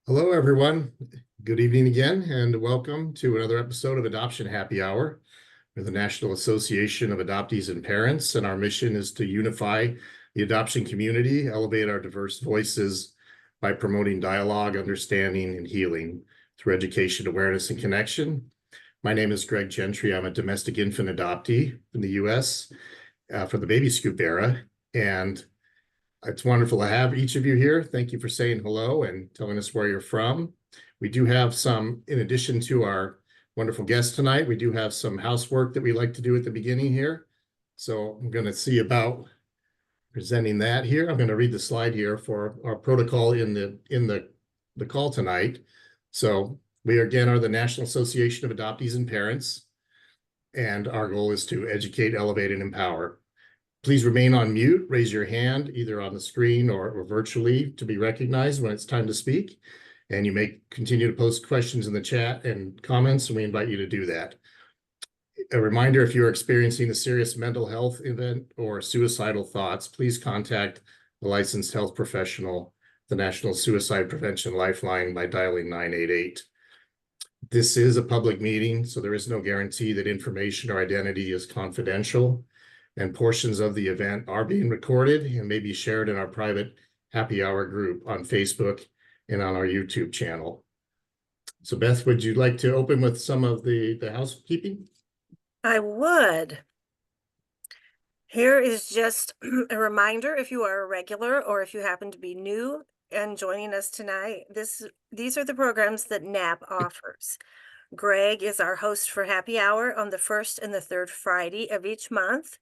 Hello, everyone. Good evening again, and welcome to another episode of Adoption Happy Hour. We're the National Association of Adoptees and Parents, and our mission is to unify the adoption community, elevate our diverse voices by promoting dialogue, understanding, and healing through education, awareness, and connection. My name is Greg Gentry. I'm a domestic infant adoptee in the U.S. For the baby scoop era, and it's wonderful to have each of you here. Thank you for saying hello and telling us where you're from. We do have some, in addition to our wonderful guest tonight, we do have some housework that we like to do at the beginning here. So I'm going to see about presenting that here. I'm going to read the slide here for our protocol in the call tonight. So we again are the National Association of Adoptees and Parents, and our goal is to educate, elevate, and empower. Please remain on mute, raise your hand either on the screen or virtually to be recognized when it's time to speak. And you may continue to post questions in the chat and comments, and we invite you to do that. A reminder, if you're experiencing a serious mental health event or suicidal thoughts, please contact a licensed health professional, the National Suicide Prevention Lifeline, by dialing 988. This is a public meeting, so there is no guarantee that information or identity is confidential, and portions of the event are being recorded and may be shared in our private happy hour group on Facebook and on our YouTube channel. So Beth, would you like to open with some of the housekeeping? I would. Here is just a reminder, if you are a regular or if you happen to be new and joining us tonight, these are the programs that NAAP offers. Greg is our host for happy hour on the first and the third Friday of each month.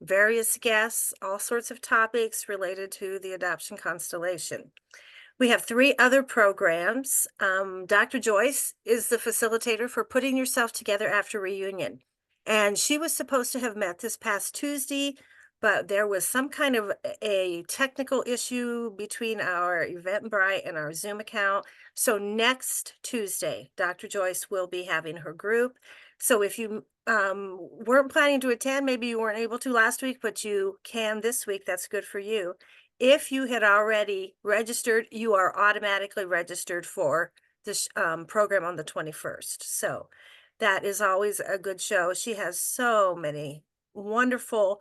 Various guests, all sorts of topics related to the adoption constellation. We have 3 other programs. Dr. Joyce is the facilitator for Putting Yourself Together After Reunion. And she was supposed to have met this past Tuesday, but there was some kind of a technical issue between our Eventbrite and our Zoom account. So next Tuesday, Dr. Joyce will be having her group. So if you weren't planning to attend, maybe you weren't able to last week, but you can this week, that's good for you. If you had already registered, you are automatically registered for this program on the 21st. So that is always a good show. She has so many wonderful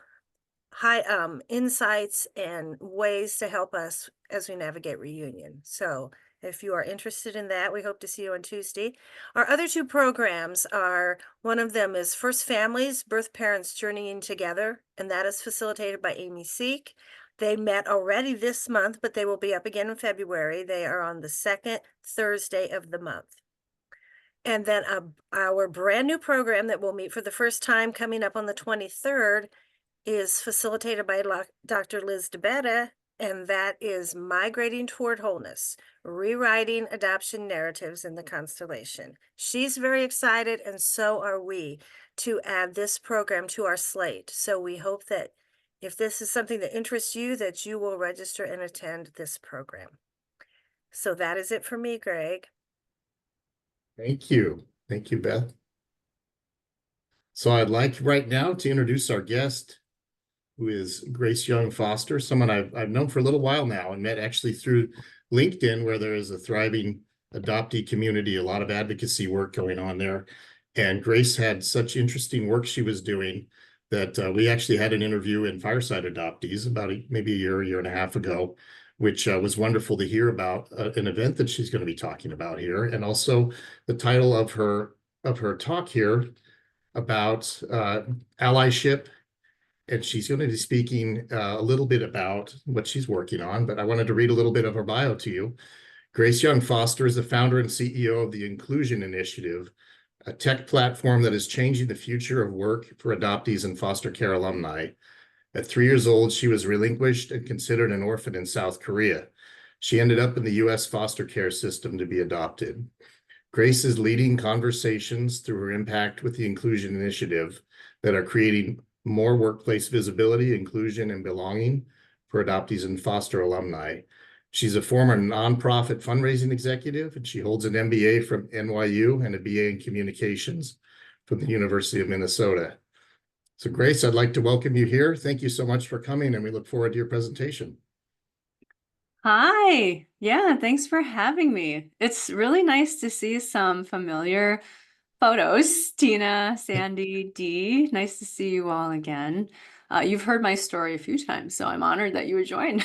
high insights and ways to help us as we navigate reunion. So if you are interested in that, we hope to see you on Tuesday. Our other 2 programs are, one of them is First Families, Birth Parents Journeying Together, and that is facilitated by Amy Seek. They met already this month, but they will be up again in February. They are on the 2nd Thursday of the month. And then our brand new program that will meet for the first time coming up on the 23rd is facilitated by Dr. Liz DeBetta, and that is Migrating Toward Wholeness, Rewriting Adoption Narratives in the Constellation. She's very excited, and so are we, to add this program to our slate. So we hope that if this is something that interests you, that you will register and attend this program. So that is it for me, Greg. Thank you. Thank you, Beth. So I'd like right now to introduce our guest, who is Grace Young Foster, someone I've known for a little while now and met actually through LinkedIn, where there is a thriving adoptee community, a lot of advocacy work going on there. And Grace had such interesting work she was doing that we actually had an interview in Fireside Adoptees about maybe a year and a half ago, which was wonderful to hear about an event that she's going to be talking about here. And also the title of her talk here about allyship. And she's going to be speaking a little bit about what she's working on, but I wanted to read a little bit of her bio to you. Grace Young Foster is the founder and CEO of the Inclusion Initiative, a tech platform that is changing the future of work for adoptees and foster care alumni. At 3 years old, she was relinquished and considered an orphan in South Korea. She ended up in the U.S. foster care system to be adopted. Grace is leading conversations through her impact with the Inclusion Initiative that are creating more workplace visibility, inclusion, and belonging for adoptees and foster alumni. She's a former nonprofit fundraising executive, and she holds an MBA from NYU and a BA in communications from the University of Minnesota. So Grace, I'd like to welcome you here. Thank you so much for coming, and we look forward to your presentation. Hi. Yeah, thanks for having me. It's really nice to see some familiar photos. Tina, Sandy, Dee, nice to see you all again. You've heard my story a few times, so I'm honored that you would join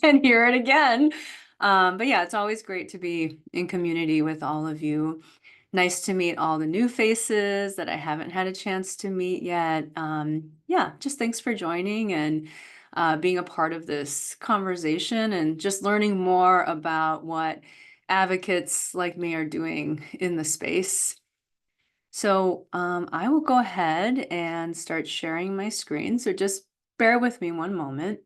and hear it again. But yeah, it's always great to be in community with all of you. Nice to meet all the new faces that I haven't had a chance to meet yet. Yeah, just thanks for joining and being a part of this conversation and just learning more about what advocates like me are doing in the space. So I will go ahead and start sharing my screen. So just bear with me one moment.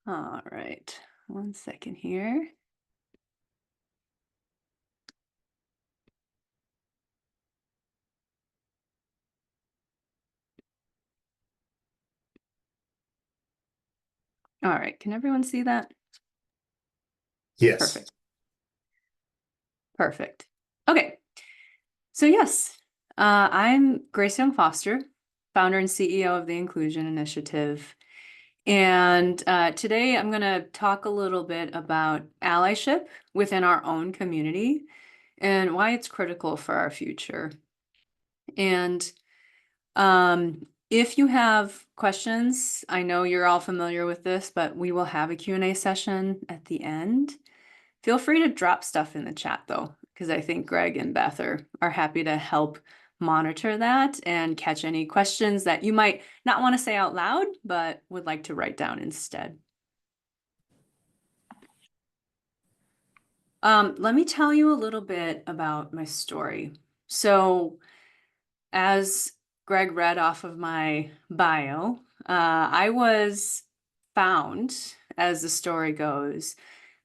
All right, one second here. All right, can everyone see that? Yes. Perfect. Perfect. Okay. So yes, I'm Grace Young Foster, founder and CEO of the Inclusion Initiative. And today I'm going to talk a little bit about allyship within our own community and why it's critical for our future. And if you have questions, I know you're all familiar with this, but we will have a Q&A session at the end. Feel free to drop stuff in the chat though, because I think Greg and Beth are happy to help monitor that and catch any questions that you might not want to say out loud, but would like to write down instead. Let me tell you a little bit about my story. So as Greg read off of my bio, I was found, as the story goes,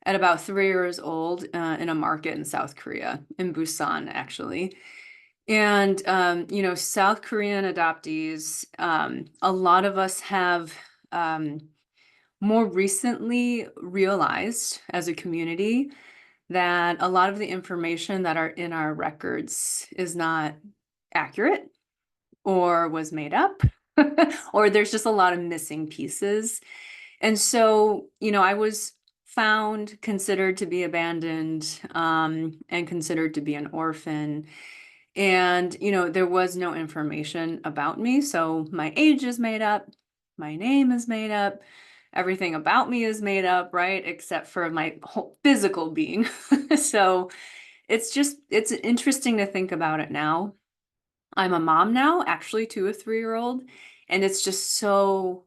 at about 3 years old in a market in South Korea, in Busan, actually. And, South Korean adoptees, a lot of us have more recently realized as a community that a lot of the information that are in our records is not accurate or was made up, or there's just a lot of missing pieces. And so, I was found, considered to be abandoned, and considered to be an orphan. And, there was no information about me. So my age is made up, my name is made up, everything about me is made up, right? Except for my whole physical being. So it's interesting to think about it now. I'm a mom now, actually, to a 3-year-old, and it's just so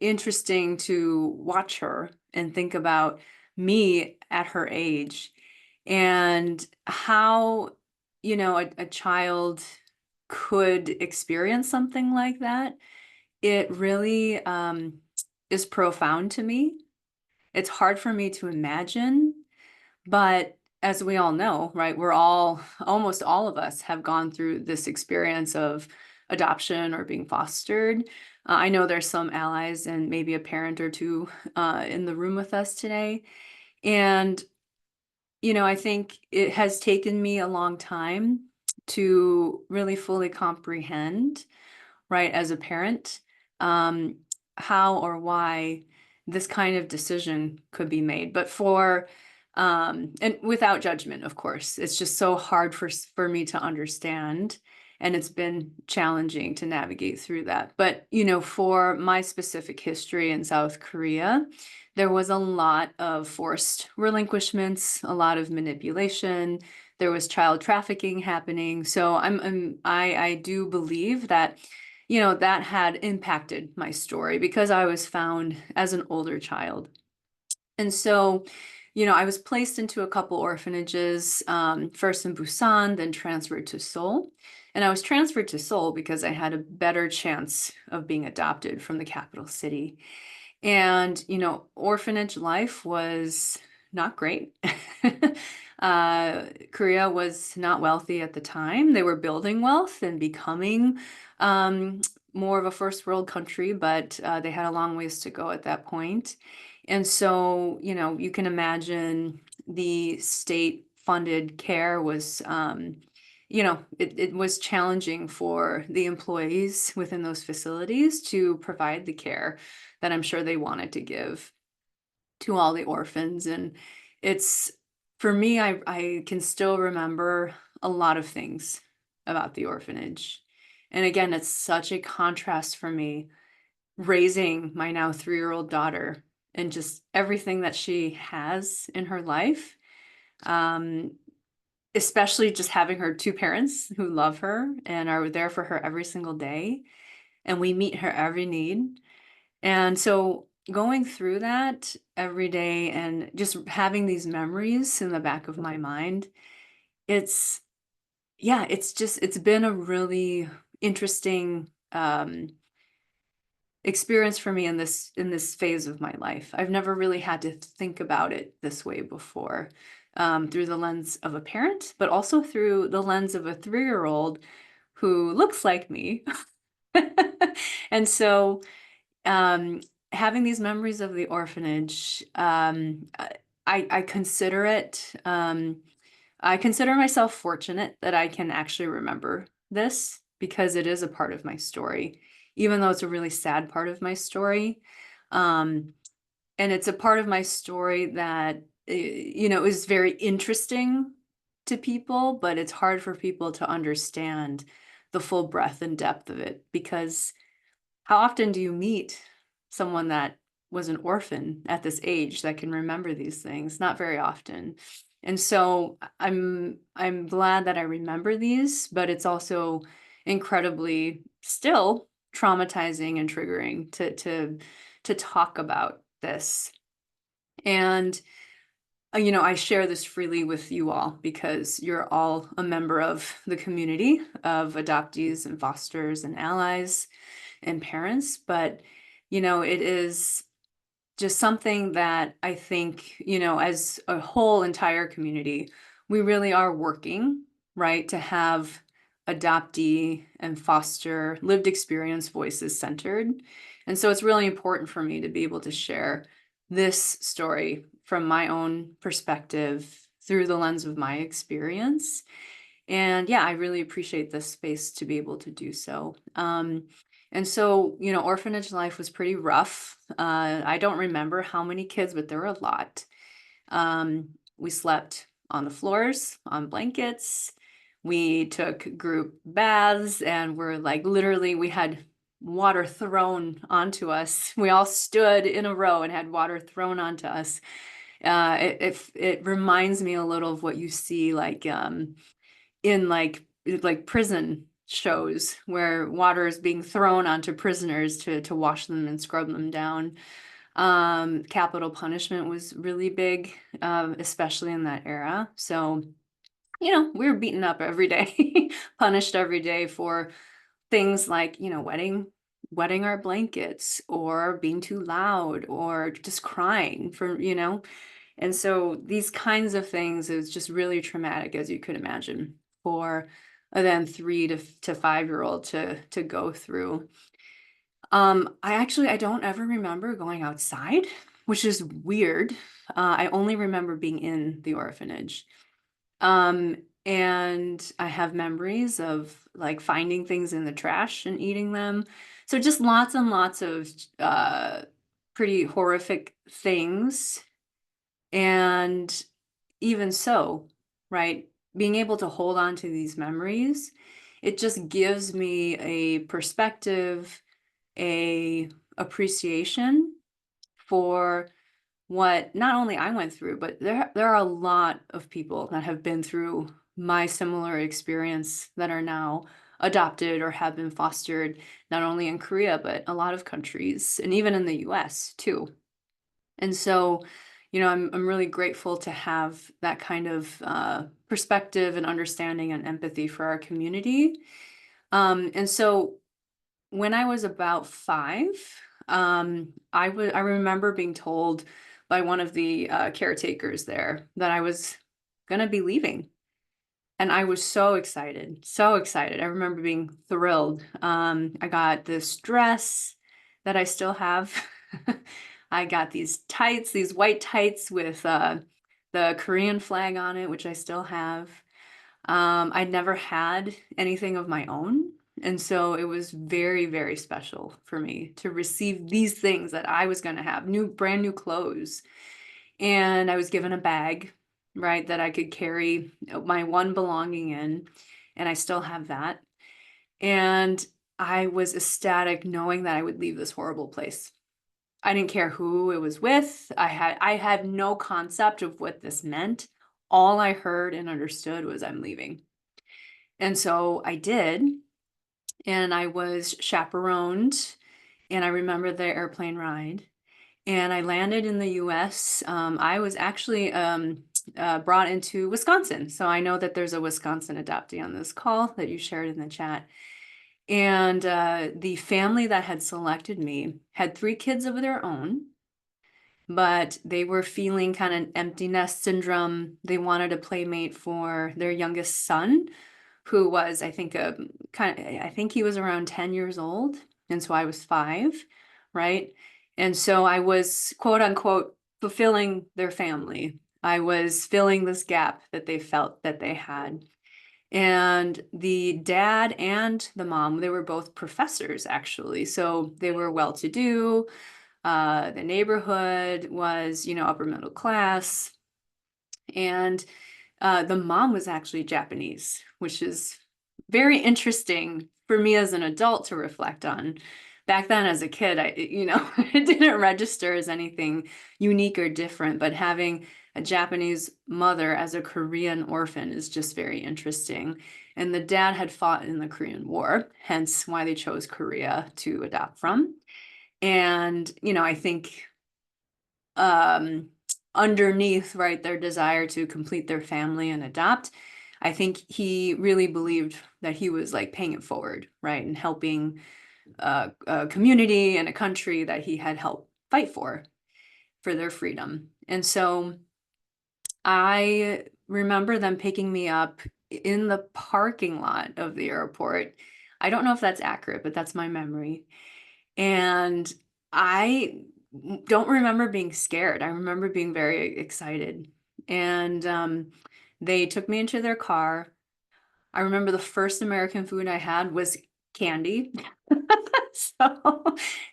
interesting to watch her and think about me at her age and how, a child could experience something like that. It really is profound to me. It's hard for me to imagine, but as we all know, right, almost all of us have gone through this experience of adoption or being fostered. I know there's some allies and maybe a parent or two in the room with us today. And, I think it has taken me a long time to really fully comprehend, right, as a parent, um, how or why this kind of decision could be made. But and without judgment, of course, it's just so hard for me to understand. And it's been challenging to navigate through that. But, for my specific history in South Korea, there was a lot of forced relinquishments, a lot of manipulation. There was child trafficking happening. So I do believe that that had impacted my story because I was found as an older child. And so, I was placed into a couple orphanages, first in Busan, then transferred to Seoul. And I was transferred to Seoul because I had a better chance of being adopted from the capital city. And, orphanage life was not great. Korea was not wealthy at the time. They were building wealth and becoming more of a first world country, but they had a long ways to go at that point. And so, you can imagine the state funded care was it was challenging for the employees within those facilities to provide the care that I'm sure they wanted to give to all the orphans. And it's, for me, I can still remember a lot of things about the orphanage. And again, it's such a contrast for me raising my now 3-year-old daughter and just everything that she has in her life. Especially just having her 2 parents who love her and are there for her every single day. And we meet her every need. And so going through that every day and just having these memories in the back of my mind, it's it's been a really interesting experience for me in this phase of my life. I've never really had to think about it this way before, through the lens of a parent, but also through the lens of a 3-year-old who looks like me. And so having these memories of the orphanage, I consider it, I consider myself fortunate that I can actually remember this because it is a part of my story, even though it's a really sad part of my story. And it's a part of my story that, is very interesting to people, but it's hard for people to understand the full breadth and depth of it, because how often do you meet someone that was an orphan at this age that can remember these things? Not very often. And so I'm glad that I remember these, but it's also incredibly still traumatizing and triggering to talk about this. And I share this freely with you all because you're all a member of the community of adoptees and fosters and allies and parents. But it is just something that I think, as a whole entire community, we really are working, right, to have adoptee and foster lived experience voices centered. And so it's really important for me to be able to share this story from my own perspective through the lens of my experience. And yeah, I really appreciate this space to be able to do so. And so, orphanage life was pretty rough. I don't remember how many kids, but there were a lot. We slept on the floors, on blankets. We took group baths and we're like, literally, we had water thrown onto us. We all stood in a row and had water thrown onto us. It reminds me a little of what you see like in like prison shows where water is being thrown onto prisoners to wash them and scrub them down. Capital punishment was really big, especially in that era. So, we were beaten up every day, punished every day for things like, wetting our blankets or being too loud or just crying and so these kinds of things is just really traumatic, as you could imagine, for a then 3 to 5-year-old to go through. I don't ever remember going outside, which is weird. I only remember being in the orphanage. And I have memories of like finding things in the trash and eating them. So just lots and lots of pretty horrific things. And even so, right, being able to hold on to these memories, it just gives me a perspective, a appreciation for what not only I went through, but there are a lot of people that have been through my similar experience that are now adopted or have been fostered, not only in Korea, but a lot of countries and even in the US too. And so, I'm really grateful to have that kind of perspective and understanding and empathy for our community. And so when I was about 5, I remember being told by one of the caretakers there that I was gonna be leaving. And I was so excited, so excited. I remember being thrilled. I got this dress that I still have. I got these tights, these white tights with the Korean flag on it, which I still have. I'd never had anything of my own. And so it was very, very special for me to receive these things that I was going to have, brand new clothes. And I was given a bag, right, that I could carry my one belonging in. And I still have that. And I was ecstatic knowing that I would leave this horrible place. I didn't care who it was with. I had no concept of what this meant. All I heard and understood was I'm leaving. And so I did, and I was chaperoned, and I remember the airplane ride, and I landed in the US. I was actually brought into Wisconsin. So I know that there's a Wisconsin adoptee on this call that you shared in the chat. And the family that had selected me had 3 kids of their own, but they were feeling kind of empty nest syndrome. They wanted a playmate for their youngest son, who was, I think, I think he was around 10 years old. And so I was 5, right? And so I was, quote unquote, fulfilling their family. I was filling this gap that they felt that they had. And the dad and the mom, they were both professors, actually. So they were well-to-do. The neighborhood was, upper middle class. And the mom was actually Japanese, which is very interesting for me as an adult to reflect on. Back then as a kid, it didn't register as anything unique or different, but having a Japanese mother as a Korean orphan is just very interesting. And the dad had fought in the Korean War, hence why they chose Korea to adopt from. And, I think underneath, right, their desire to complete their family and adopt, I think he really believed that he was like paying it forward, right, and helping a community and a country that he had helped fight for their freedom. And so I remember them picking me up in the parking lot of the airport. I don't know if that's accurate, but that's my memory. And I don't remember being scared. I remember being very excited. And they took me into their car. I remember the first American food I had was candy. So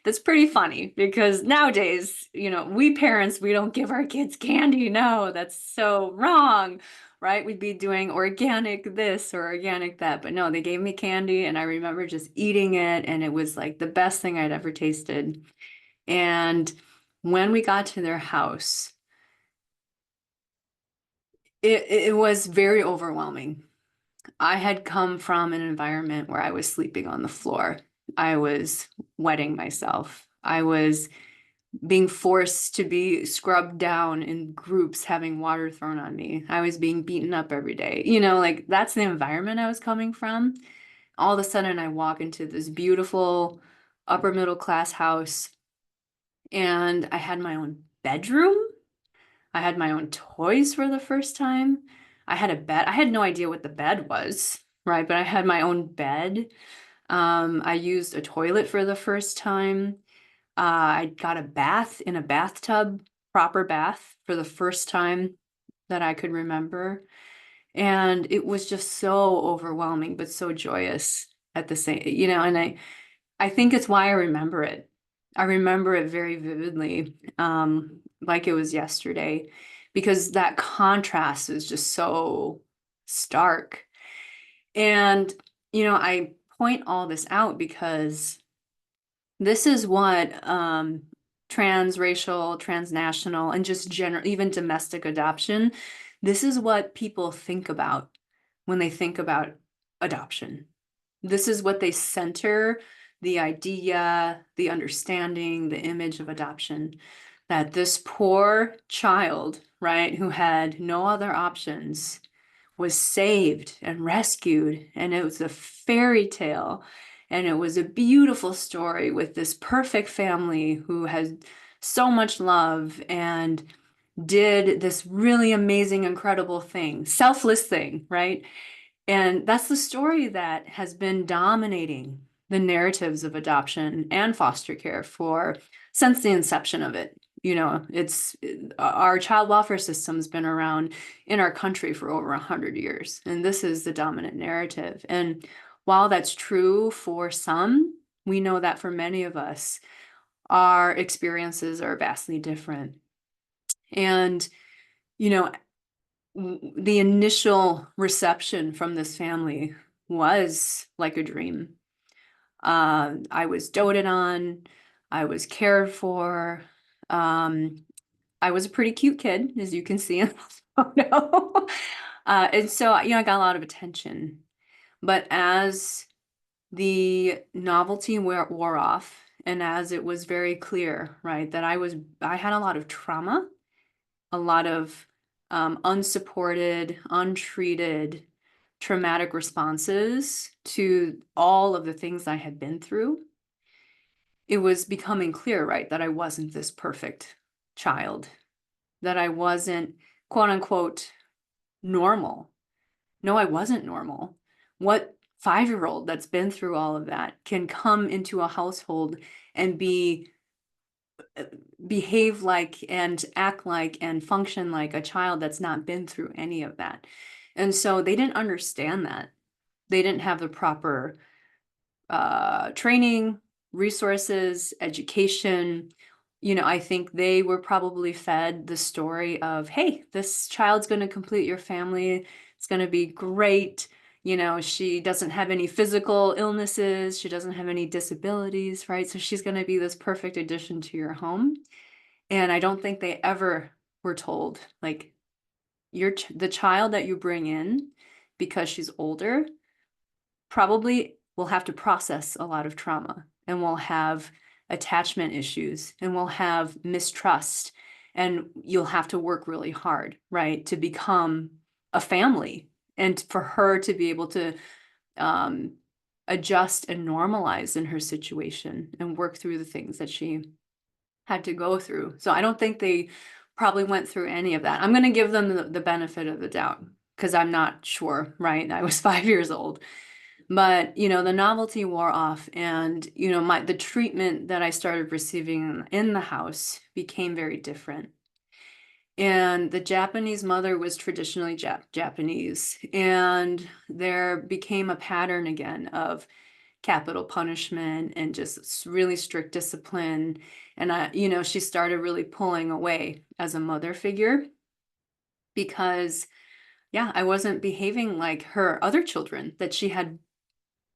that's pretty funny because nowadays, we parents, we don't give our kids candy. No, that's so wrong, right? We'd be doing organic this or organic that. But no, they gave me candy and I remember just eating it. And it was like the best thing I'd ever tasted. And when we got to their house, it was very overwhelming. I had come from an environment where I was sleeping on the floor. I was wetting myself. I was being forced to be scrubbed down in groups, having water thrown on me. I was being beaten up every day. Like that's the environment I was coming from. All of a sudden, I walk into this beautiful upper middle class house, and I had my own bedroom. I had my own toys for the first time. I had a bed. I had no idea what the bed was, right? But I had my own bed. I used a toilet for the first time. I got a bath in a bathtub, proper bath for the first time that I could remember. And it was just so overwhelming, but so joyous at the same, and I think it's why I remember it. I remember it very vividly, like it was yesterday, because that contrast is just so stark. And, I point all this out because this is what transracial, transnational, and just general, even domestic adoption, this is what people think about when they think about adoption. This is what they center the idea, the understanding, the image of adoption, that this poor child, right, who had no other options, was saved and rescued. And it was a fairy tale. And it was a beautiful story with this perfect family who has so much love and did this really amazing, incredible thing, selfless thing, right? And that's the story that has been dominating the narratives of adoption and foster care since the inception of it. You know, our child welfare system's been around in our country for over 100 years, and this is the dominant narrative. And while that's true for some, we know that for many of us, our experiences are vastly different. And, you know, the initial reception from this family was like a dream. I was doted on, I was cared for. I was a pretty cute kid, as you can see in the photo. And so, you know, I got a lot of attention. But as the novelty wore off, and as it was very clear, right, that I had a lot of trauma, a lot of unsupported, untreated, traumatic responses to all of the things I had been through. It was becoming clear, right, that I wasn't this perfect child, that I wasn't quote unquote normal. No, I wasn't normal. What 5-year-old that's been through all of that can come into a household and behave like and act like and function like a child that's not been through any of that? And so they didn't understand that. They didn't have the proper training, resources, education. You know, I think they were probably fed the story of, hey, this child's going to complete your family. It's going to be great. You know, she doesn't have any physical illnesses. She doesn't have any disabilities, right? So she's going to be this perfect addition to your home. And I don't think they ever were told, like, the child that you bring in because she's older probably will have to process a lot of trauma, and will have attachment issues, and will have mistrust, and you'll have to work really hard, right, to become a family, and for her to be able to adjust and normalize in her situation and work through the things that she had to go through. So I don't think they probably went through any of that. I'm going to give them the benefit of the doubt because I'm not sure, right? I was 5 years old. But, you know, the novelty wore off, and, you know, the treatment that I started receiving in the house became very different. And the Japanese mother was traditionally Japanese, and there became a pattern again of capital punishment and just really strict discipline. And you know, she started really pulling away as a mother figure because, yeah, I wasn't behaving like her other children that she had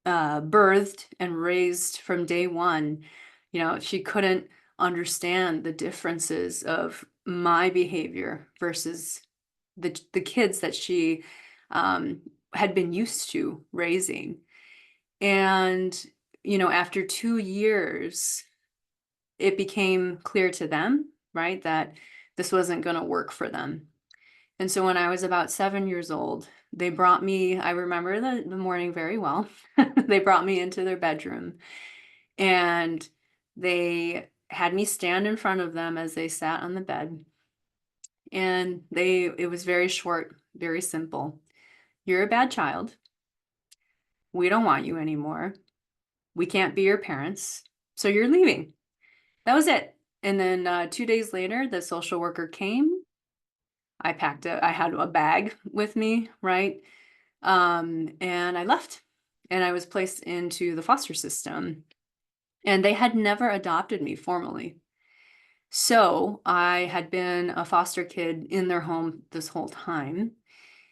birthed and raised from day one. You know, she couldn't understand the differences of my behavior versus the kids that she had been used to raising. And, you know, after 2 years, it became clear to them, right, that this wasn't going to work for them. And so when I was about 7 years old, they brought me, I remember the morning very well. They brought me into their bedroom, and they had me stand in front of them as they sat on the bed. And it was very short, very simple. You're a bad child. We don't want you anymore. We can't be your parents. So you're leaving. That was it. And then 2 days later, the social worker came. I had a bag with me, right? And I left, and I was placed into the foster system, and they had never adopted me formally. So I had been a foster kid in their home this whole time.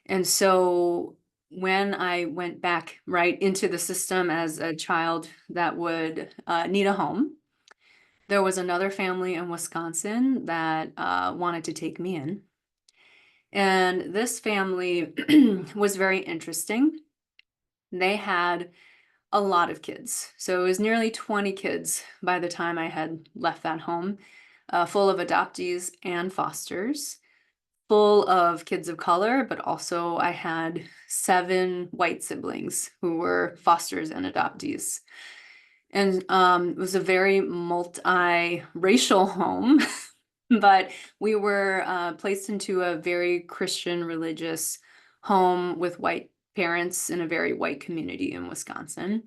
And so when I went back right into the system as a child that would need a home, there was another family in Wisconsin that wanted to take me in. And this family was very interesting. They had a lot of kids. So it was nearly 20 kids by the time I had left that home, full of adoptees and fosters, full of kids of color, but also I had 7 white siblings who were fosters and adoptees. And it was a very multi-racial home. But we were placed into a very Christian religious home with white parents in a very white community in Wisconsin.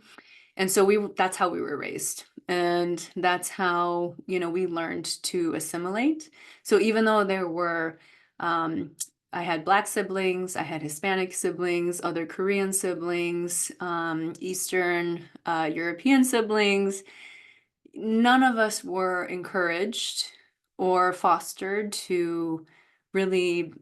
And so that's how we were raised. And that's how, we learned to assimilate. So even though there were, I had Black siblings, I had Hispanic siblings, other Korean siblings, Eastern European siblings, none of us were encouraged or fostered to really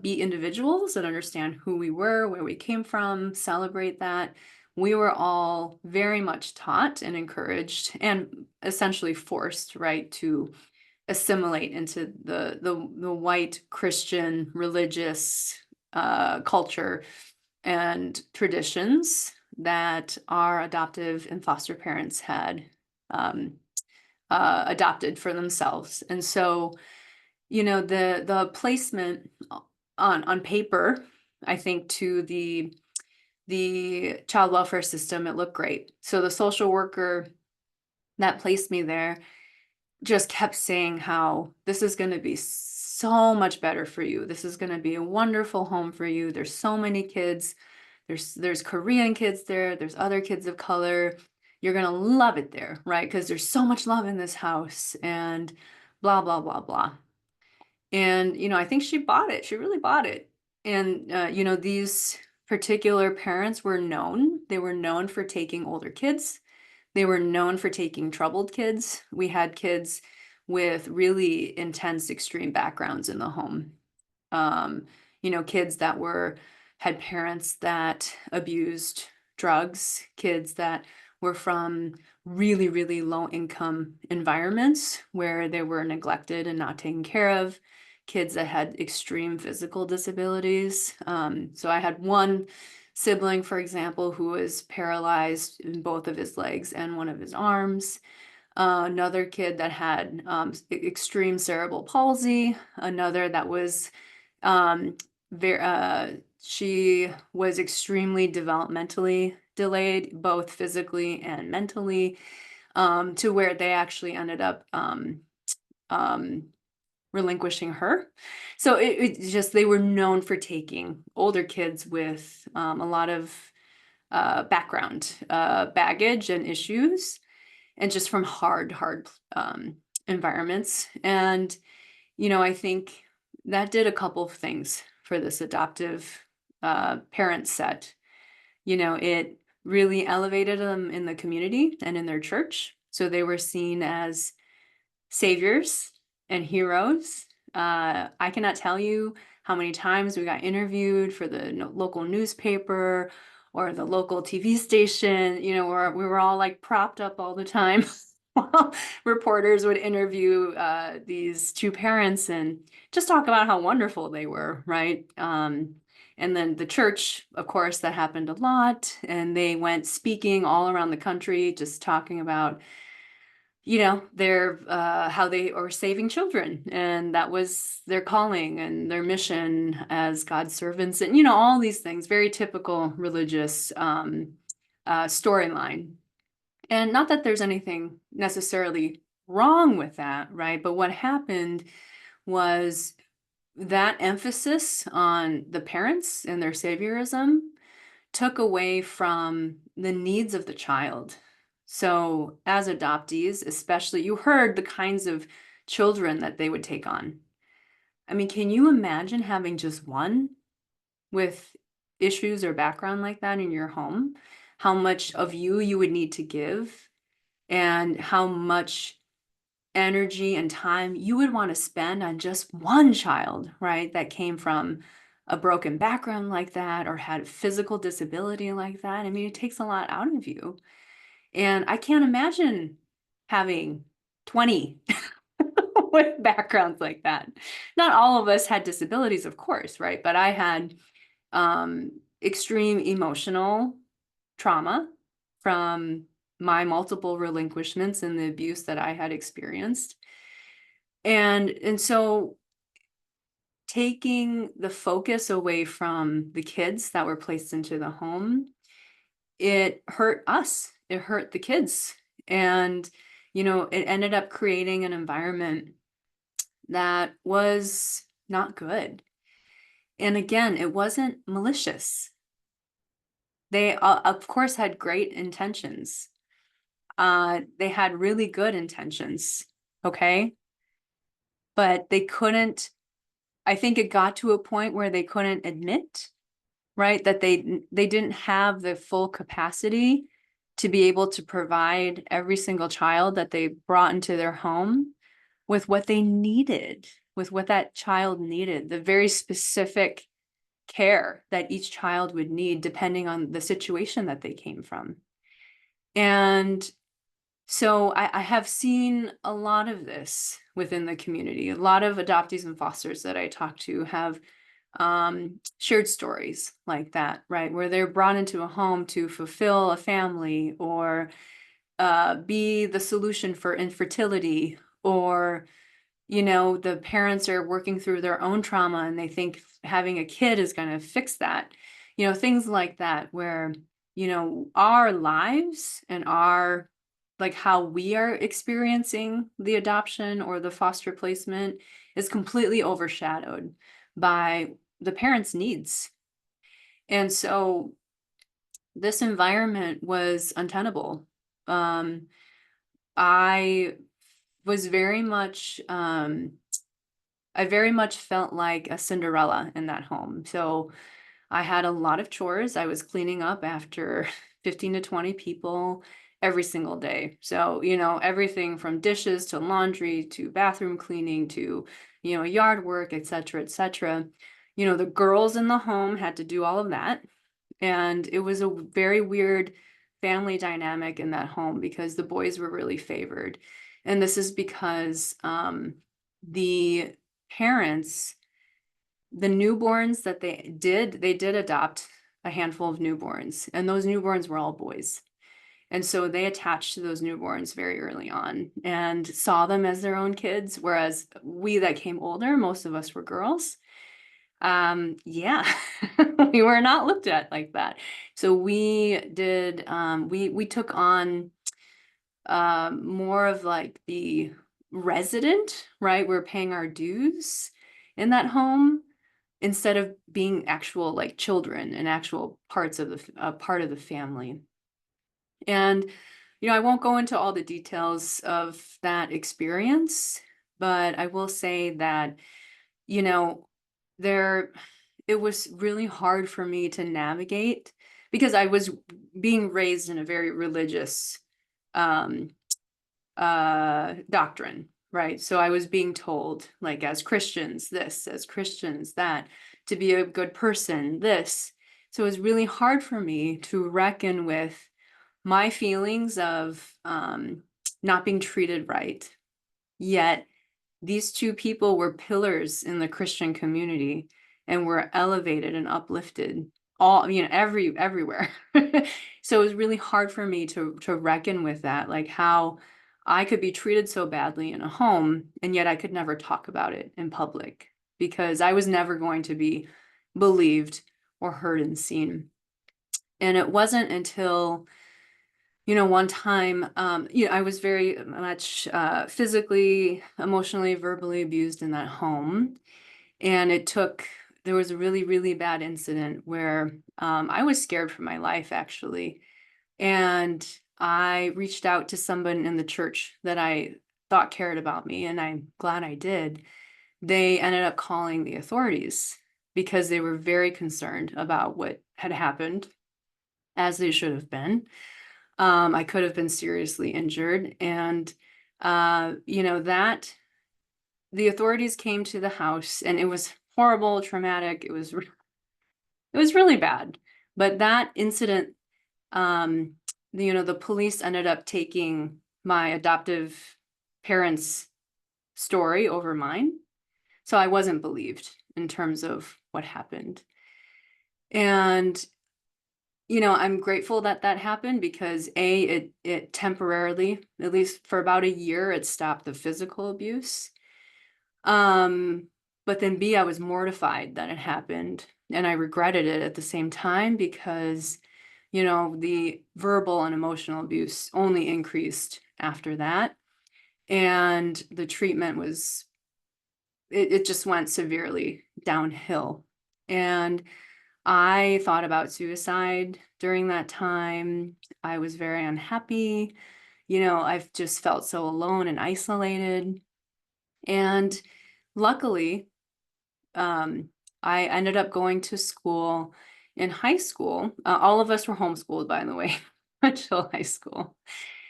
be individuals that understand who we were, where we came from, celebrate that. We were all very much taught and encouraged and essentially forced, right, to assimilate into the white Christian religious culture and traditions that our adoptive and foster parents had um, adopted for themselves. And so, the placement on paper, I think to the child welfare system, it looked great. So the social worker that placed me there just kept saying how this is going to be so much better for you. This is going to be a wonderful home for you. There's so many kids. There's Korean kids there. There's other kids of color. You're going to love it there, right? Because there's so much love in this house and blah, blah, blah, blah. And, I think she bought it. She really bought it. And, these particular parents were known. They were known for taking older kids. They were known for taking troubled kids. We had kids with really intense, extreme backgrounds in the home. Kids that had parents that abused drugs, kids that were from really, really low income environments where they were neglected and not taken care of, kids that had extreme physical disabilities. So I had one sibling, for example, who was paralyzed in both of his legs and one of his arms. Another kid that had extreme cerebral palsy. Another that was she was extremely developmentally delayed, both physically and mentally, to where they actually ended up relinquishing her. So it just, they were known for taking older kids with a lot of background, baggage and issues, and just from hard environments. And, I think that did a couple of things for this adoptive parent set. It really elevated them in the community and in their church. So they were seen as saviors and heroes. I cannot tell you how many times we got interviewed for the local newspaper or the local TV station, where we were all like propped up all the time. While reporters would interview these two parents and just talk about how wonderful they were, right? And then the church, of course, that happened a lot. And they went speaking all around the country, just talking about their how they are saving children, and that was their calling and their mission as God's servants, and all these things, very typical religious storyline. And not that there's anything necessarily wrong with that, right? But what happened was that emphasis on the parents and their saviorism took away from the needs of the child. So as adoptees, especially, you heard the kinds of children that they would take on. I mean, can you imagine having just one with issues or background like that in your home? How much of you would need to give, and how much energy and time you would want to spend on just one child, right? That came from a broken background like that or had a physical disability like that. I mean, it takes a lot out of you. And I can't imagine having 20 with backgrounds like that. Not all of us had disabilities, of course, right? But I had extreme emotional trauma from my multiple relinquishments and the abuse that I had experienced. And so taking the focus away from the kids that were placed into the home, it hurt us. It hurt the kids. And, it ended up creating an environment that was not good. And again, it wasn't malicious. They, of course, had great intentions. they had really good intentions, okay? But they couldn't, I think it got to a point where they couldn't admit, right, that they didn't have the full capacity to be able to provide every single child that they brought into their home with what they needed, with what that child needed, the very specific care that each child would need depending on the situation that they came from. And so I have seen a lot of this within the community. A lot of adoptees and fosters that I talk to have shared stories like that, right? Where they're brought into a home to fulfill a family or be the solution for infertility, or, you know, the parents are working through their own trauma and they think having a kid is going to fix that, you know, things like that, where, you know, our lives and our, like how we are experiencing the adoption or the foster placement is completely overshadowed by the parents' needs. And so this environment was untenable. I was very much, I very much felt like a Cinderella in that home. So I had a lot of chores. I was cleaning up after 15 to 20 people every single day. So, you know, everything from dishes to laundry to bathroom cleaning to, you know, yard work, et cetera, et cetera. You know, the girls in the home had to do all of that. And it was a very weird family dynamic in that home because the boys were really favored. And this is because the parents, the newborns that they did adopt a handful of newborns, and those newborns were all boys. And so they attached to those newborns very early on and saw them as their own kids, whereas we that came older, most of us were girls. Yeah, we were not looked at like that. So we did, we took on more of like the resident, right? We're paying our dues in that home instead of being actual like children and actual parts of the part of the family. And, you know, I won't go into all the details of that experience, but I will say that, you know, it was really hard for me to navigate because I was being raised in a very religious um, doctrine, right? So I was being told, like, as Christians, this, as Christians, that, to be a good person, this. So it was really hard for me to reckon with my feelings of not being treated right. Yet these two people were pillars in the Christian community and were elevated and uplifted all, you know, everywhere. So it was really hard for me to reckon with that, like how I could be treated so badly in a home and yet I could never talk about it in public because I was never going to be believed or heard and seen. And it wasn't until, you know, one time, you know, I was very much physically, emotionally, verbally abused in that home. And there was a really, really bad incident where I was scared for my life, actually. And I reached out to someone in the church that I thought cared about me, and I'm glad I did. They ended up calling the authorities because they were very concerned about what had happened, as they should have been. I could have been seriously injured. And, you know, that the authorities came to the house and it was horrible, traumatic. It was really bad. But that incident, you know, the police ended up taking my adoptive parents' story over mine. So I wasn't believed in terms of what happened. And you know, I'm grateful that that happened because it temporarily, at least for about a year, it stopped the physical abuse. But then B, I was mortified that it happened and I regretted it at the same time because, you know, the verbal and emotional abuse only increased after that. And the treatment was, it just went severely downhill. And I thought about suicide during that time. I was very unhappy. I've just felt so alone and isolated. And luckily, I ended up going to school in high school. All of us were homeschooled, by the way, until high school.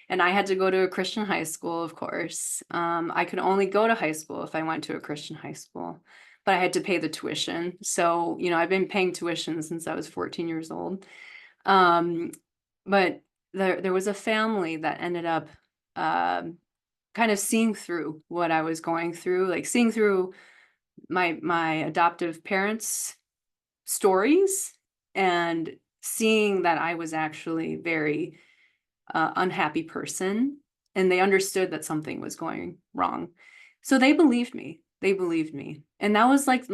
And I had to go to a Christian high school, of course. I could only go to high school if I went to a Christian high school, but I had to pay the tuition. So, I've been paying tuition since I was 14 years old. But there was a family that ended up kind of seeing through what I was going through, like seeing through my adoptive parents' stories and seeing that I was actually very unhappy person, and they understood that something was going wrong. So they believed me. And that was like,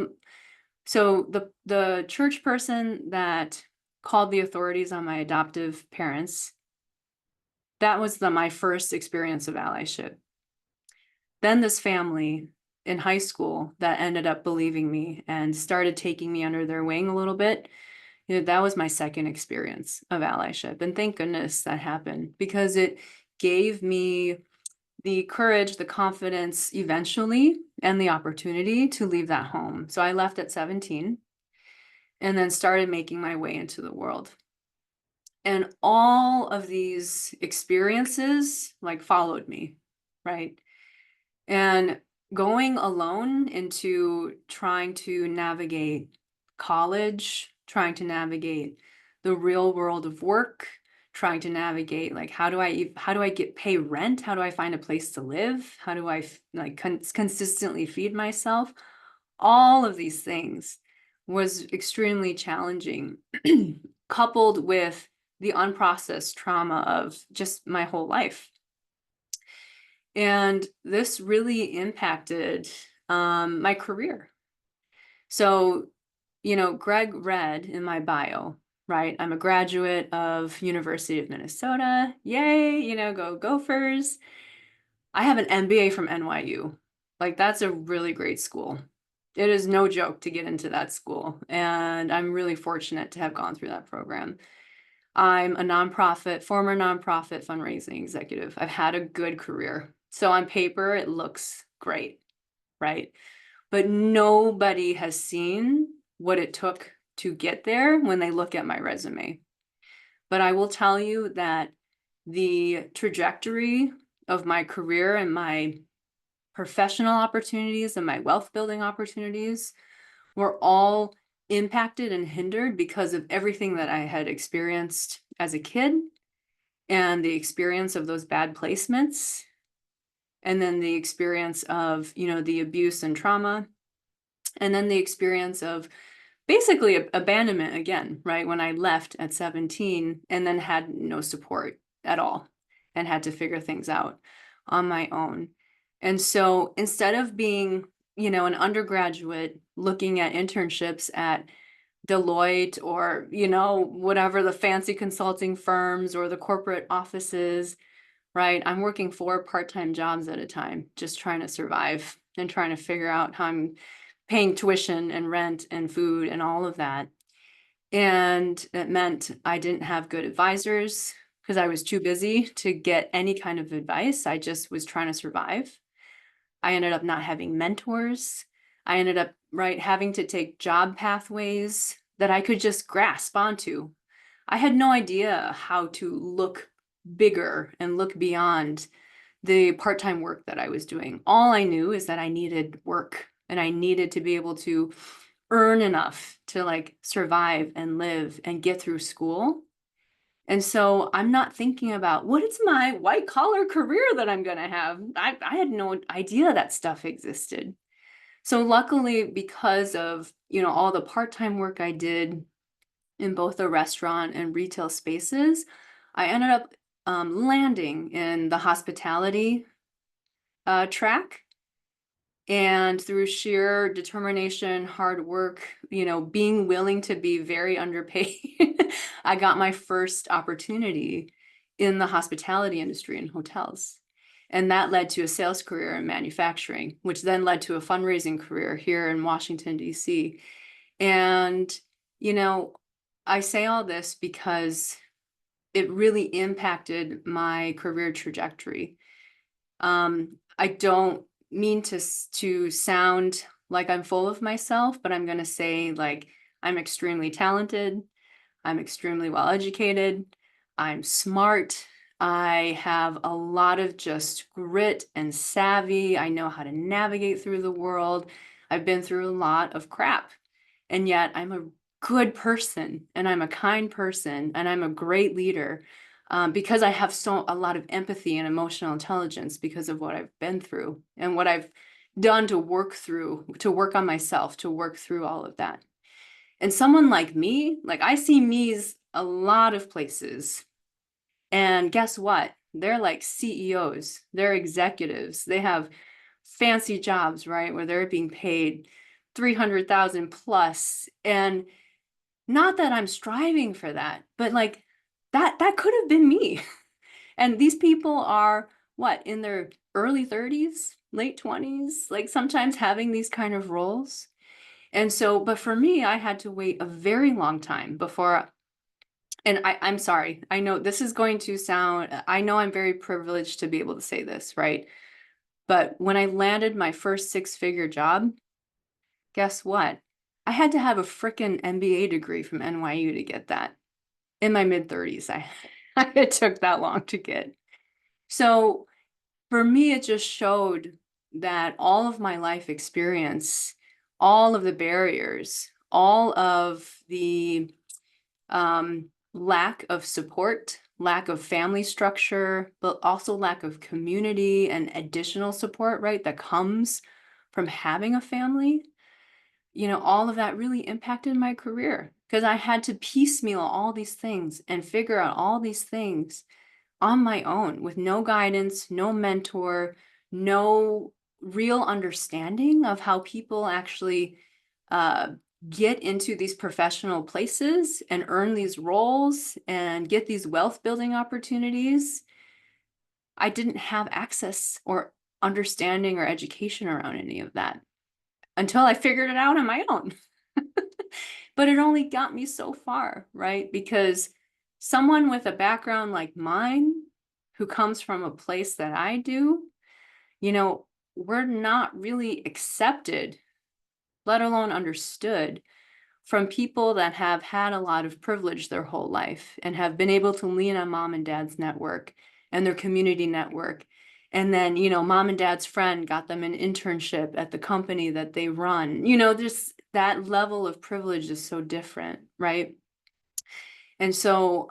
so the church person that called the authorities on my adoptive parents, that was my first experience of allyship. Then this family in high school that ended up believing me and started taking me under their wing a little bit, that was my second experience of allyship. And thank goodness that happened, because it gave me the courage, the confidence eventually, and the opportunity to leave that home. So I left at 17 and then started making my way into the world. And all of these experiences like followed me, right? And going alone into trying to navigate college, trying to navigate the real world of work, trying to navigate like how do I pay rent? How do I find a place to live? How do I consistently feed myself? All of these things was extremely challenging, coupled with the unprocessed trauma of just my whole life. And this really impacted my career. So, Greg read in my bio, right? I'm a graduate of University of Minnesota. Yay, go Gophers. I have an MBA from NYU. Like, that's a really great school. It is no joke to get into that school. And I'm really fortunate to have gone through that program. I'm a former nonprofit fundraising executive. I've had a good career. So on paper, it looks great, right? But nobody has seen what it took to get there when they look at my resume. But I will tell you that the trajectory of my career and my professional opportunities and my wealth building opportunities were all impacted and hindered because of everything that I had experienced as a kid, and the experience of those bad placements, and then the experience of, the abuse and trauma, and then the experience of basically abandonment again, right? When I left at 17 and then had no support at all and had to figure things out on my own. And so instead of being, an undergraduate looking at internships at Deloitte or, whatever the fancy consulting firms or the corporate offices, right? I'm working 4 part-time jobs at a time, just trying to survive and trying to figure out how I'm paying tuition and rent and food and all of that. And it meant I didn't have good advisors because I was too busy to get any kind of advice. I just was trying to survive. I ended up not having mentors. I ended up, having to take job pathways that I could just grasp onto. I had no idea how to look bigger and look beyond the part-time work that I was doing. All I knew is that I needed work and I needed to be able to earn enough to survive and live and get through school. And so I'm not thinking about what is my white collar career that I'm going to have. I had no idea that stuff existed. So luckily, because of, all the part-time work I did in both the restaurant and retail spaces, I ended up landing in the hospitality track. And through sheer determination, hard work, being willing to be very underpaid, I got my first opportunity in the hospitality industry in hotels. And that led to a sales career in manufacturing, which then led to a fundraising career here in Washington, D.C. And, I say all this because it really impacted my career trajectory. I don't mean to sound like I'm full of myself, but I'm going to say, like, I'm extremely talented. I'm extremely well educated. I'm smart. I have a lot of just grit and savvy. I know how to navigate through the world. I've been through a lot of crap, and yet I'm a good person, and I'm a kind person, and I'm a great leader, because I have a lot of empathy and emotional intelligence because of what I've been through and what I've done to work on myself, to work through all of that. And someone like me, like, I see me's a lot of places. And guess what? They're like CEOs, they're executives, they have fancy jobs, right? Where they're being paid 300,000 plus. And not that I'm striving for that, but like that could have been me. And these people are what, in their early 30s, late 20s, like sometimes having these kind of roles. And so, but for me, I had to wait a very long time before, and I'm sorry, I know this is going to sound, I know I'm very privileged to be able to say this, right? But when I landed my first 6-figure job, guess what? I had to have a frickin' MBA degree from NYU to get that. In my mid-30s, it took that long to get. So for me, it just showed that all of my life experience, all of the barriers, all of the lack of support, lack of family structure, but also lack of community and additional support, right, that comes from having a family, all of that really impacted my career because I had to piecemeal all these things and figure out all these things on my own with no guidance, no mentor, no real understanding of how people actually get into these professional places and earn these roles and get these wealth building opportunities. I didn't have access or understanding or education around any of that until I figured it out on my own. But it only got me so far, right? Because someone with a background like mine, who comes from a place that I do, we're not really accepted, let alone understood, from people that have had a lot of privilege their whole life and have been able to lean on mom and dad's network and their community network. And then, mom and dad's friend got them an internship at the company that they run. Just that level of privilege is so different, right? And so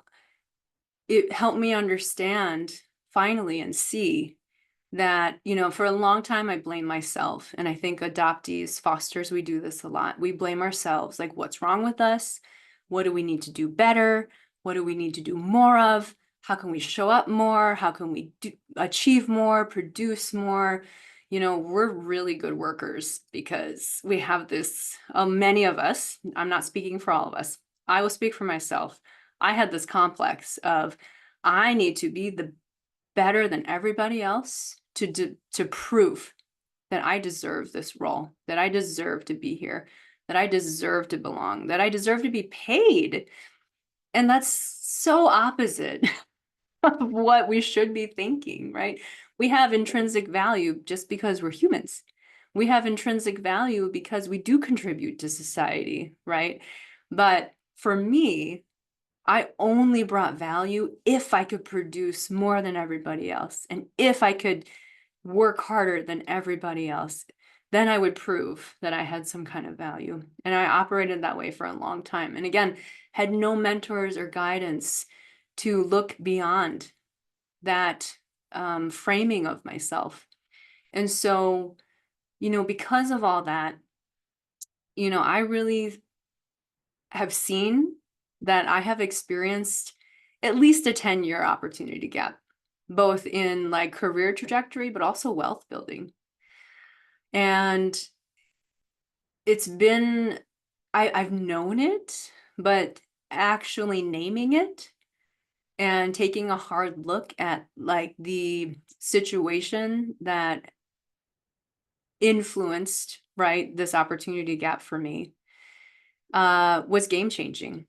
it helped me understand finally and see that, for a long time, I blamed myself. And I think adoptees, fosters, we do this a lot. We blame ourselves. Like, what's wrong with us? What do we need to do better? What do we need to do more of? How can we show up more? How can we achieve more, produce more? We're really good workers because we have this, many of us, I'm not speaking for all of us. I will speak for myself. I had this complex of, I need to be the better than everybody else to prove that I deserve this role, that I deserve to be here, that I deserve to belong, that I deserve to be paid. And that's so opposite of what we should be thinking, right? We have intrinsic value just because we're humans. We have intrinsic value because we do contribute to society, right? But for me, I only brought value if I could produce more than everybody else. And if I could work harder than everybody else, then I would prove that I had some kind of value. And I operated that way for a long time. And again, had no mentors or guidance to look beyond that framing of myself. And so, because of all that, I really have seen that I have experienced at least a 10-year opportunity gap, both in like career trajectory, but also wealth building. And it's been, I've known it, but actually naming it and taking a hard look at like the situation that influenced, right, this opportunity gap for me was game changing.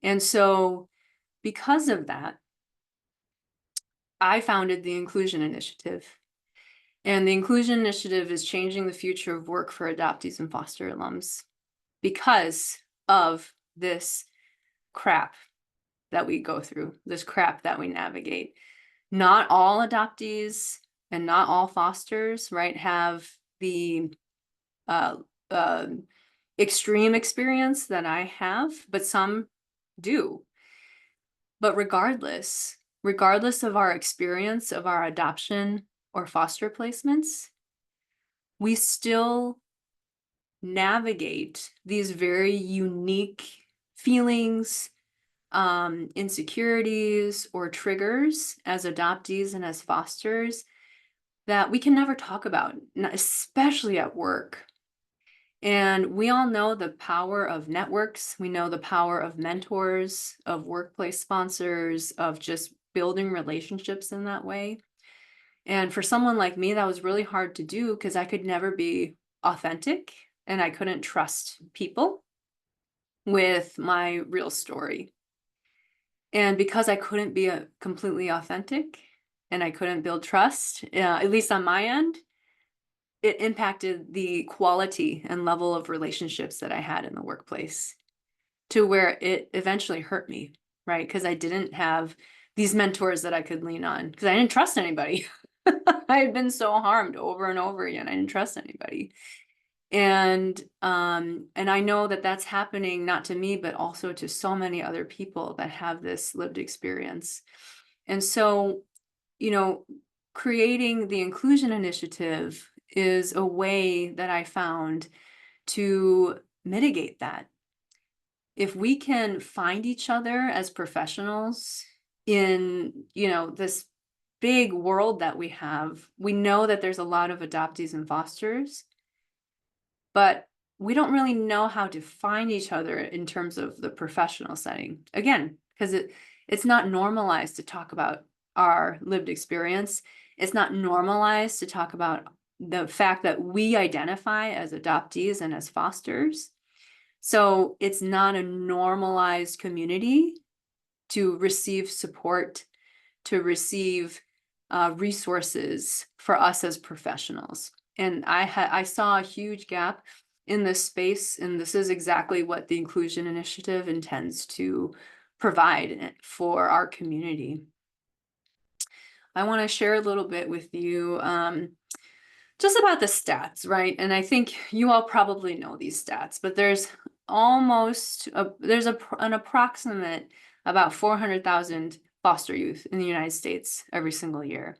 And so because of that, I founded the Inclusion Initiative. And the Inclusion Initiative is changing the future of work for adoptees and foster alums because of this crap that we go through, this crap that we navigate. Not all adoptees and not all fosters, right, have the extreme experience that I have, but some do. But regardless of our experience of our adoption or foster placements, we still navigate these very unique feelings, insecurities, or triggers as adoptees and as fosters that we can never talk about, especially at work. And we all know the power of networks. We know the power of mentors, of workplace sponsors, of just building relationships in that way. And for someone like me, that was really hard to do because I could never be authentic and I couldn't trust people with my real story. And because I couldn't be completely authentic and I couldn't build trust, at least on my end, it impacted the quality and level of relationships that I had in the workplace to where it eventually hurt me, right? Because I didn't have these mentors that I could lean on because I didn't trust anybody. I had been so harmed over and over again. I didn't trust anybody. And I know that that's happening not to me, but also to so many other people that have this lived experience. And so, you know, creating the Inclusion Initiative is a way that I found to mitigate that. If we can find each other as professionals in, this big world that we have, we know that there's a lot of adoptees and fosters, but we don't really know how to find each other in terms of the professional setting. Again, because it's not normalized to talk about our lived experience. It's not normalized to talk about the fact that we identify as adoptees and as fosters. So it's not a normalized community to receive support, to receive resources for us as professionals. And I saw a huge gap in this space, and this is exactly what the Inclusion Initiative intends to provide for our community. I want to share a little bit with you just about the stats, right? And I think you all probably know these stats, but there's an approximate about 400,000 foster youth in the United States every single year.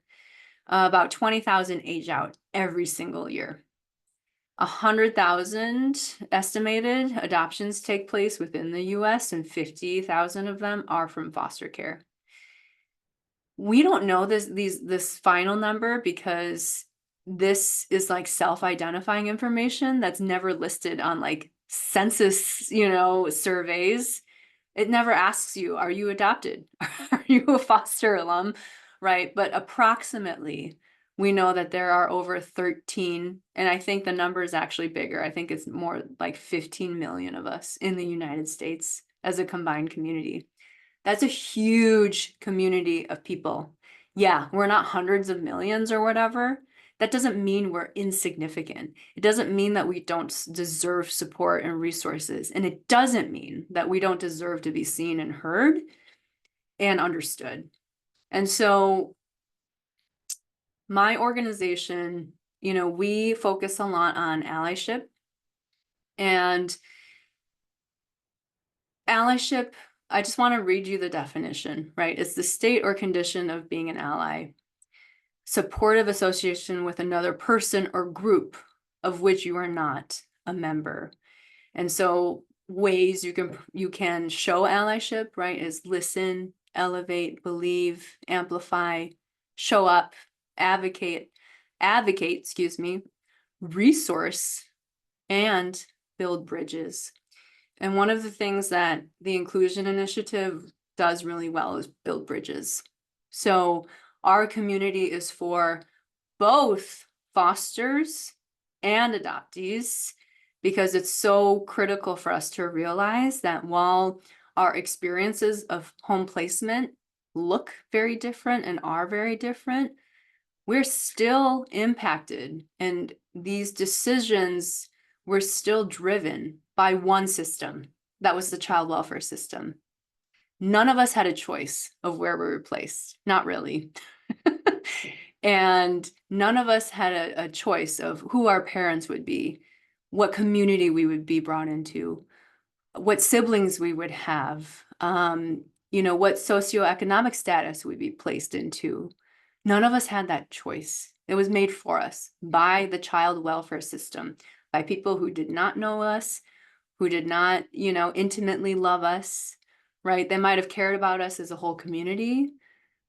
About 20,000 age out every single year. 100,000 estimated adoptions take place within the US, and 50,000 of them are from foster care. We don't know this final number because this is like self-identifying information that's never listed on like census, surveys. It never asks you, are you adopted? Are you a foster alum? Right? But approximately, we know that there are over 13, and I think the number is actually bigger. I think it's more like 15 million of us in the United States as a combined community. That's a huge community of people. Yeah, we're not hundreds of millions or whatever. That doesn't mean we're insignificant. It doesn't mean that we don't deserve support and resources. And it doesn't mean that we don't deserve to be seen and heard and understood. And so my organization, we focus a lot on allyship. And allyship, I just want to read you the definition, right? It's the state or condition of being an ally. Supportive association with another person or group of which you are not a member. And so ways you can show allyship, right, is listen, elevate, believe, amplify, show up, advocate, resource, and build bridges. And one of the things that the Inclusion Initiative does really well is build bridges. So our community is for both fosters and adoptees, because it's so critical for us to realize that while our experiences of home placement look very different and are very different, we're still impacted, and these decisions were still driven by one system. That was the child welfare system. None of us had a choice of where we were placed, not really. And none of us had a choice of who our parents would be, what community we would be brought into, what siblings we would have, what socioeconomic status we'd be placed into. None of us had that choice. It was made for us by the child welfare system, by people who did not know us, who did not, intimately love us, right? They might have cared about us as a whole community,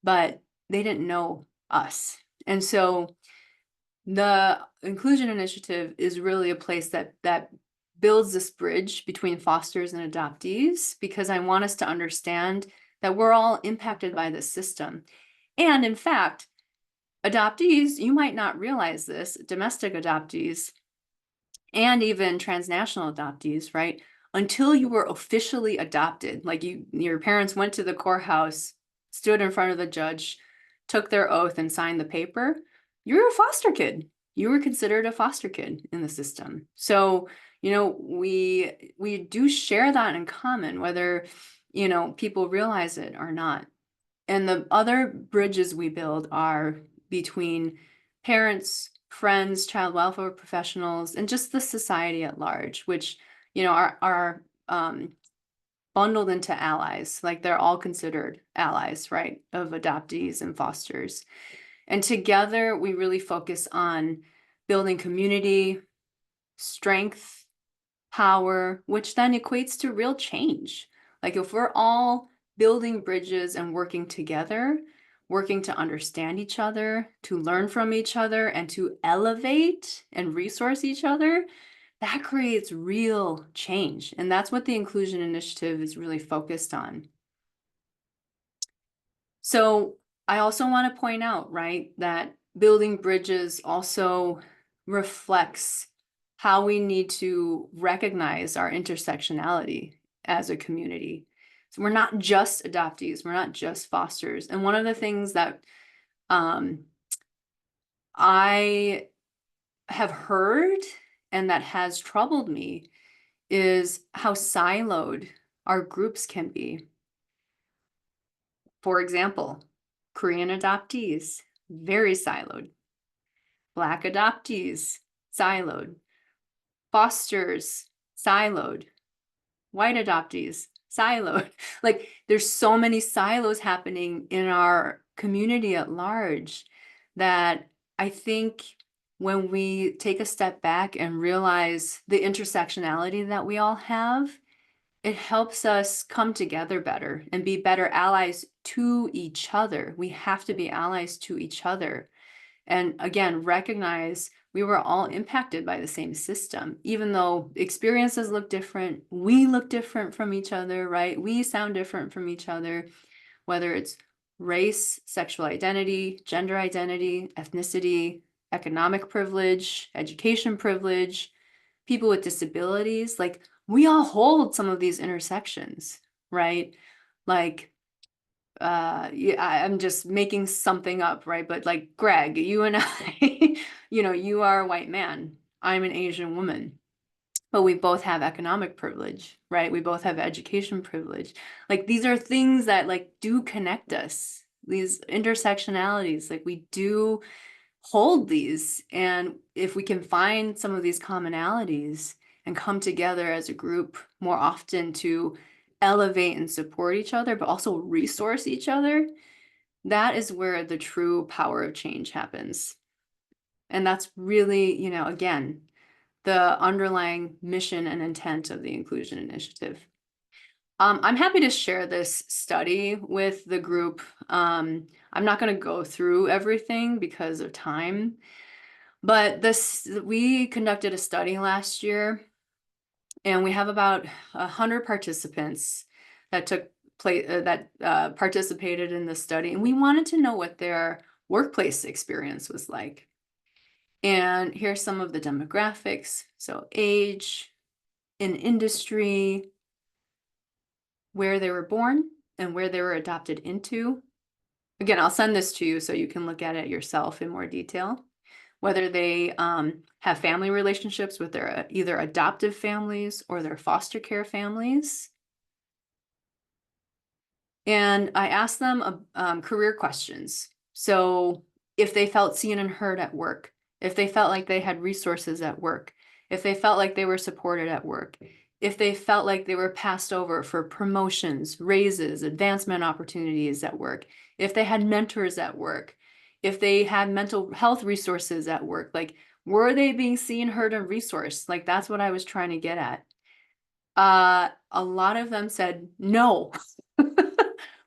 but they didn't know us. And so the Inclusion Initiative is really a place that builds this bridge between fosters and adoptees, because I want us to understand that we're all impacted by this system. And in fact, adoptees, you might not realize this, domestic adoptees, and even transnational adoptees, right? Until you were officially adopted, like your parents went to the courthouse, stood in front of the judge, took their oath and signed the paper, you're a foster kid. You were considered a foster kid in the system. So, we do share that in common, whether, people realize it or not. And the other bridges we build are between parents, friends, child welfare professionals, and just the society at large, which, are bundled into allies. Like, they're all considered allies, right, of adoptees and fosters. And together we really focus on building community, strength, power, which then equates to real change. Like, if we're all building bridges and working together, working to understand each other, to learn from each other, and to elevate and resource each other, that creates real change. And that's what the Inclusion Initiative is really focused on. So I also want to point out, right, that building bridges also reflects how we need to recognize our intersectionality as a community. So we're not just adoptees, we're not just fosters. And one of the things that I have heard and that has troubled me is how siloed our groups can be. For example, Korean adoptees, very siloed. Black adoptees, siloed. Fosters, siloed. White adoptees, siloed. Like, there's so many silos happening in our community at large that I think when we take a step back and realize the intersectionality that we all have, it helps us come together better and be better allies to each other. We have to be allies to each other. And again, recognize we were all impacted by the same system, even though experiences look different, we look different from each other, right? We sound different from each other, whether it's race, sexual identity, gender identity, ethnicity, economic privilege, education privilege, people with disabilities. Like, we all hold some of these intersections, right? Like, I'm just making something up, right? But like, Greg, you and I, you are a white man, I'm an Asian woman, but we both have economic privilege, right? We both have education privilege. Like, these are things that like do connect us, these intersectionalities, like we do hold these. And if we can find some of these commonalities and come together as a group more often to elevate and support each other, but also resource each other, that is where the true power of change happens. And that's really, again, the underlying mission and intent of the Inclusion Initiative. I'm happy to share this study with the group. I'm not going to go through everything because of time, but we conducted a study last year, and we have about 100 participants that participated in the study, and we wanted to know what their workplace experience was like. And here's some of the demographics. So age, in industry, where they were born and where they were adopted into. Again, I'll send this to you so you can look at it yourself in more detail. Whether they have family relationships with their either adoptive families or their foster care families. And I asked them career questions. So if they felt seen and heard at work, if they felt like they had resources at work, if they felt like they were supported at work, if they felt like they were passed over for promotions, raises, advancement opportunities at work, if they had mentors at work, if they had mental health resources at work, like, were they being seen, heard, and resourced? Like, that's what I was trying to get at. A lot of them said no.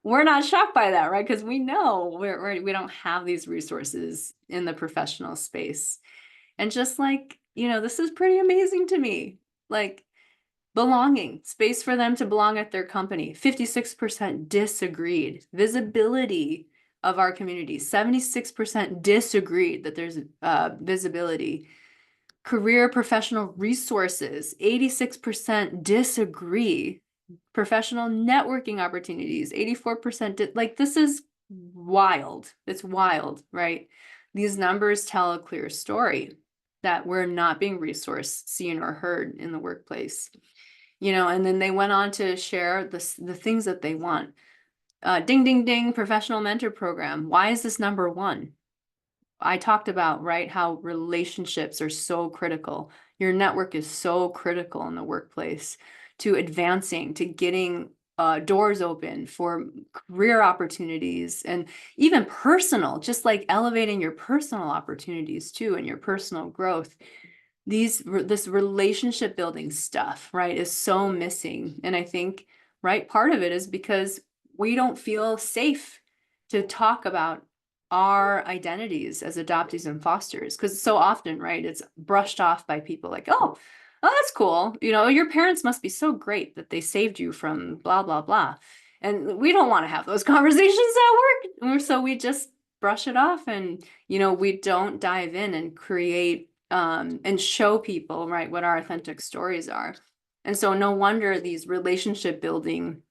We're not shocked by that, right? Because we know we don't have these resources in the professional space. And just like, this is pretty amazing to me. Like, belonging, space for them to belong at their company. 56% disagreed. Visibility of our community. 76% disagreed that there's visibility. Career professional resources. 86% disagree. Professional networking opportunities. 84% like, this is wild. It's wild, right? These numbers tell a clear story that we're not being resourced, seen, or heard in the workplace. And then they went on to share the things that they want. Ding, ding, ding, professional mentor program. Why is this number one? I talked about, right, how relationships are so critical. Your network is so critical in the workplace to advancing, to getting doors open for career opportunities, and even personal, just like elevating your personal opportunities too, and your personal growth. This relationship building stuff, right, is so missing. And I think, right, part of it is because we don't feel safe to talk about our identities as adoptees and fosters, because so often, right, it's brushed off by people like, oh, that's cool. Your parents must be so great that they saved you from blah, blah, blah. And we don't want to have those conversations at work. So we just brush it off, and, we don't dive in and create and show people, right, what our authentic stories are. And so no wonder these relationship building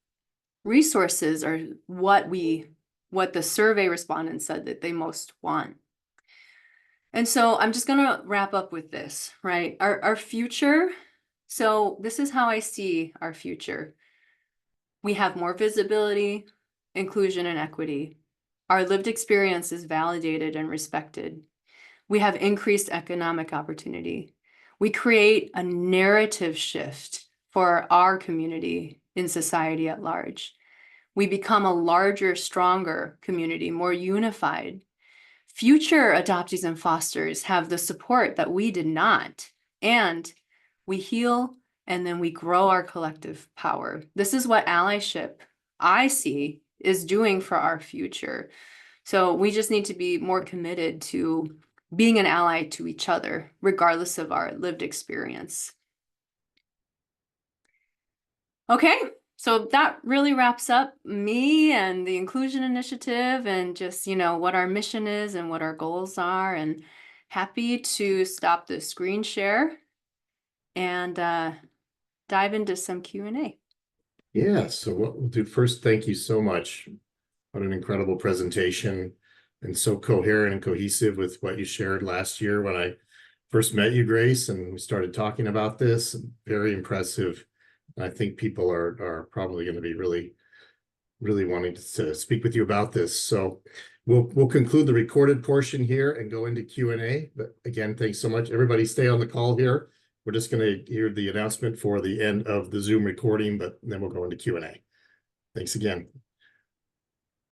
resources are what the survey respondents said that they most want. And so I'm just going to wrap up with this, right? Our future. So this is how I see our future. We have more visibility, inclusion, and equity. Our lived experience is validated and respected. We have increased economic opportunity. We create a narrative shift for our community in society at large. We become a larger, stronger community, more unified. Future adoptees and fosters have the support that we did not. And we heal, and then we grow our collective power. This is what allyship, I see, is doing for our future. So we just need to be more committed to being an ally to each other, regardless of our lived experience. Okay, so that really wraps up me and the Inclusion Initiative, and just, what our mission is and what our goals are. And happy to stop the screen share and dive into some Q&A. Yeah, so what we'll do first, thank you so much. What an incredible presentation, and so coherent and cohesive with what you shared last year when I first met you, Grace, and we started talking about this. Very impressive. I think people are probably going to be really wanting to speak with you about this. So we'll conclude the recorded portion here and go into Q&A. But again, thanks so much. Everybody stay on the call here. We're just going to hear the announcement for the end of the Zoom recording, but then we'll go into Q&A. Thanks again.